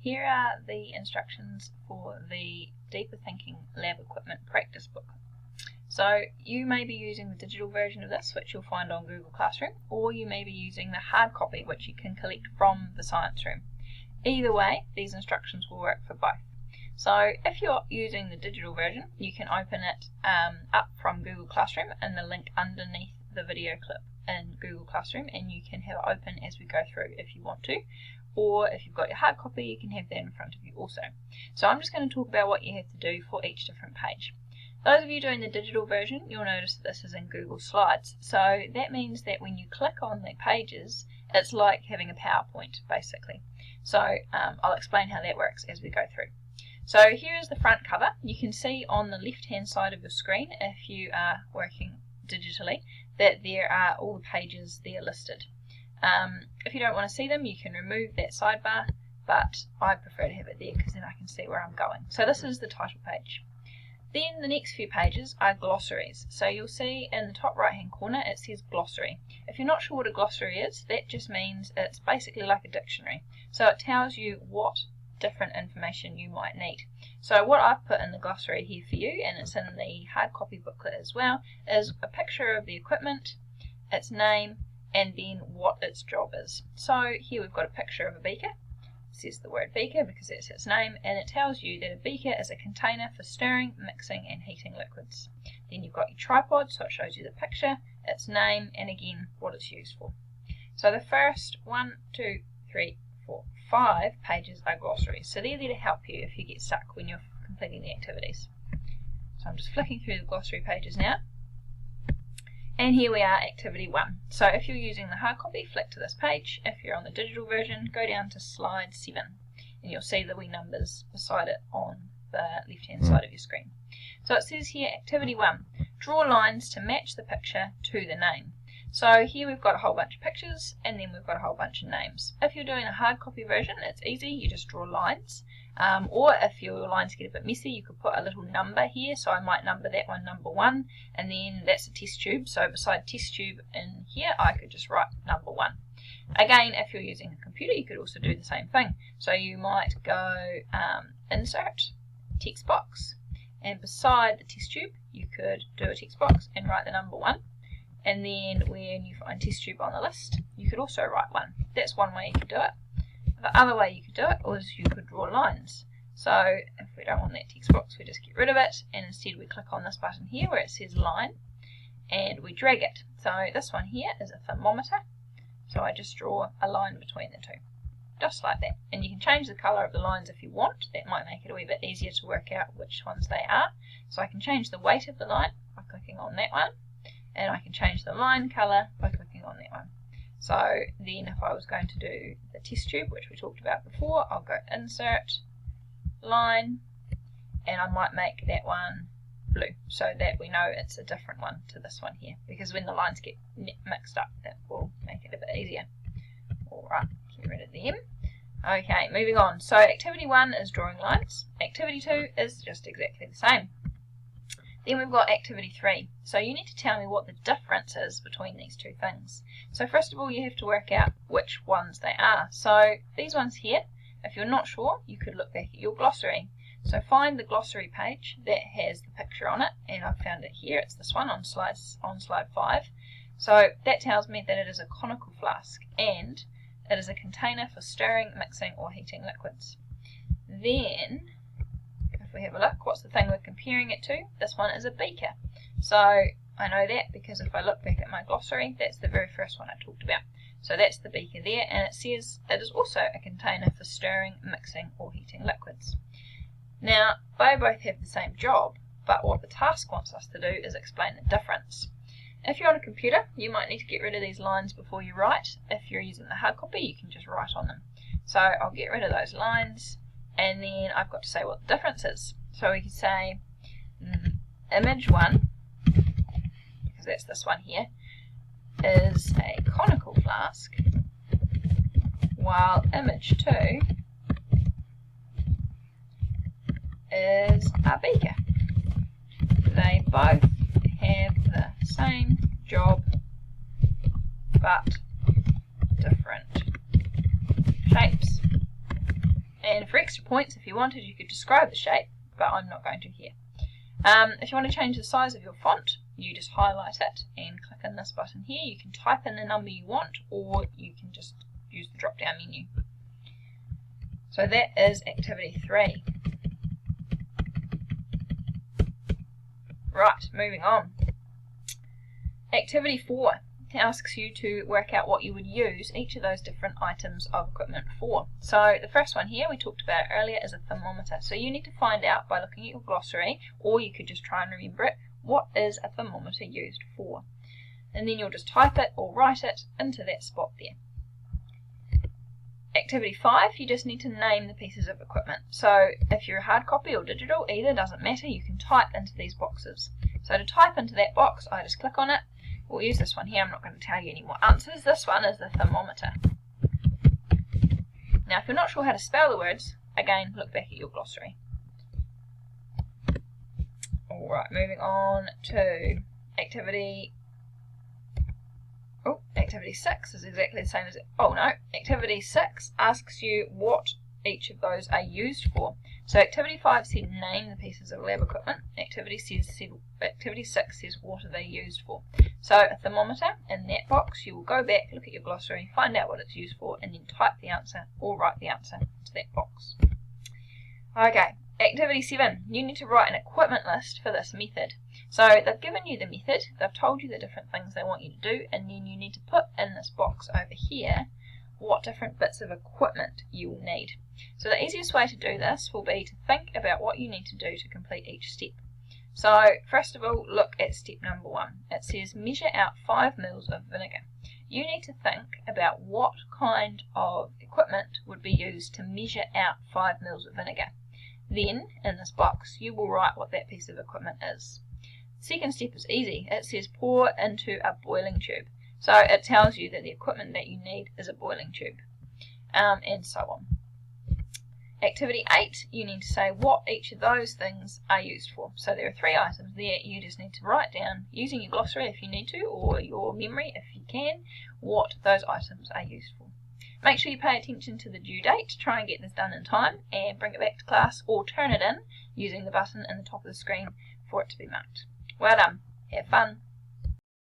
Here are the instructions for the Deeper Thinking Lab Equipment Practice Book. So you may be using the digital version of this, which you'll find on Google Classroom, or you may be using the hard copy, which you can collect from the science room. Either way, these instructions will work for both. So if you're using the digital version, you can open it up from Google Classroom and the link underneath the video clip in Google Classroom, and you can have it open as we go through if you want to. Or if you've got your hard copy, you can have that in front of you also. So I'm just going to talk about what you have to do for each different page. Those of you doing the digital version, you'll notice that this is in Google Slides. So that means that when you click on the pages, it's like having a PowerPoint basically. So I'll explain how that works as we go through. So here is the front cover. You can see on the left hand side of your screen, if you are working digitally, that there are all the pages there listed. If you don't want to see them, you can remove that sidebar, but I prefer to have it there because then I can see where I'm going. So this is the title page. Then the next few pages are glossaries. So you'll see in the top right hand corner it says glossary. If you're not sure what a glossary is, that just means it's basically like a dictionary. So it tells you what different information you might need. So what I've put in the glossary here for you, and it's in the hard copy booklet as well, is a picture of the equipment, its name, and then what its job is. So here we've got a picture of a beaker. It says the word beaker because that's its name, and it tells you that a beaker is a container for stirring, mixing and heating liquids. Then you've got your tripod, so it shows you the picture, its name, and again what it's used for. So the first 1, 2, 3, 4, 5 pages are glossaries. So they're there to help you if you get stuck when you're completing the activities. So I'm just flicking through the glossary pages now. And here we are, activity 1. So if you're using the hard copy, flick to this page. If you're on the digital version, go down to slide 7. And you'll see the wee numbers beside it on the left hand side of your screen. So it says here, activity 1, draw lines to match the picture to the name. So here we've got a whole bunch of pictures, and then we've got a whole bunch of names. If you're doing a hard copy version, it's easy, you just draw lines. Or if your lines get a bit messy, you could put a little number here. So I might number that one number 1, and then that's a test tube. So beside test tube in here, I could just write number 1. Again, if you're using a computer, you could also do the same thing. So you might go insert, text box, and beside the test tube, you could do a text box and write the number 1. And then when you find test tube on the list, you could also write 1. That's one way you could do it. The other way you could do it was you could draw lines. So if we don't want that text box, we just get rid of it, and instead we click on this button here where it says line, and we drag it. So this one here is a thermometer, so I just draw a line between the two, just like that. And you can change the colour of the lines if you want. That might make it a wee bit easier to work out which ones they are. So I can change the weight of the line by clicking on that one, and I can change the line colour by clicking on that one. So then if I was going to do the test tube, which we talked about before, I'll go insert, line, and I might make that one blue so that we know it's a different one to this one here, because when the lines get mixed up, that will make it a bit easier. Alright, get rid of them. Okay, moving on. So activity 1 is drawing lines. Activity 2 is just exactly the same. Then we've got activity 3. So you need to tell me what the difference is between these two things. So first of all, you have to work out which ones they are. So these ones here, if you're not sure, you could look back at your glossary. So find the glossary page that has the picture on it, and I've found it here. It's this one on slide 5. So that tells me that it is a conical flask, and it is a container for stirring, mixing or heating liquids. Then if we have a look, what's the thing we're comparing it to? This one is a beaker. So I know that because if I look back at my glossary, that's the very first one I talked about. So that's the beaker there, and it says it is also a container for stirring, mixing or heating liquids. Now, they both have the same job, but what the task wants us to do is explain the difference. If you're on a computer, you might need to get rid of these lines before you write. If you're using the hard copy, you can just write on them. So I'll get rid of those lines, and then I've got to say what the difference is. So we can say image 1, because that's this one here, is a conical flask, while image 2 is a beaker. They both have the same job, but different shapes And for extra points, if you wanted, you could describe the shape, but I'm not going to here. If you want to change the size of your font, you just highlight it and click on this button here. You can type in the number you want, or you can just use the drop down menu. So that is activity 3. Right, moving on. Activity 4 asks you to work out what you would use each of those different items of equipment for. So the first one here we talked about earlier is a thermometer. So you need to find out by looking at your glossary, or you could just try and remember it, what is a thermometer used for. And then you'll just type it or write it into that spot there. Activity 5, you just need to name the pieces of equipment. So if you're a hard copy or digital, either doesn't matter, you can type into these boxes. So to type into that box, I just click on it. We'll use this one here. I'm not going to tell you any more answers. This one is the thermometer. Now, if you're not sure how to spell the words, again, look back at your glossary. Alright, moving on to activity 6 is exactly the same as it. Oh no, activity 6 asks you what each of those are used for. So activity 5 said name the pieces of lab equipment. Activity 6 says what are they used for. So a thermometer, in that box you will go back, look at your glossary, find out what it's used for, and then type the answer or write the answer into that box. Okay, activity 7, you need to write an equipment list for this method. So they've given you the method, they've told you the different things they want you to do, and then you need to put in this box over here what different bits of equipment you will need. So the easiest way to do this will be to think about what you need to do to complete each step. So first of all, look at step number 1. It says measure out 5 mils of vinegar. You need to think about what kind of equipment would be used to measure out 5 mils of vinegar. Then, in this box, you will write what that piece of equipment is. The second step is easy. It says pour into a boiling tube. So it tells you that the equipment that you need is a boiling tube, and so on. Activity 8, you need to say what each of those things are used for. So there are 3 items there. You just need to write down, using your glossary if you need to, or your memory if you can, what those items are used for. Make sure you pay attention to the due date, try and get this done in time, and bring it back to class, or turn it in using the button in the top of the screen for it to be marked. Well done. Have fun.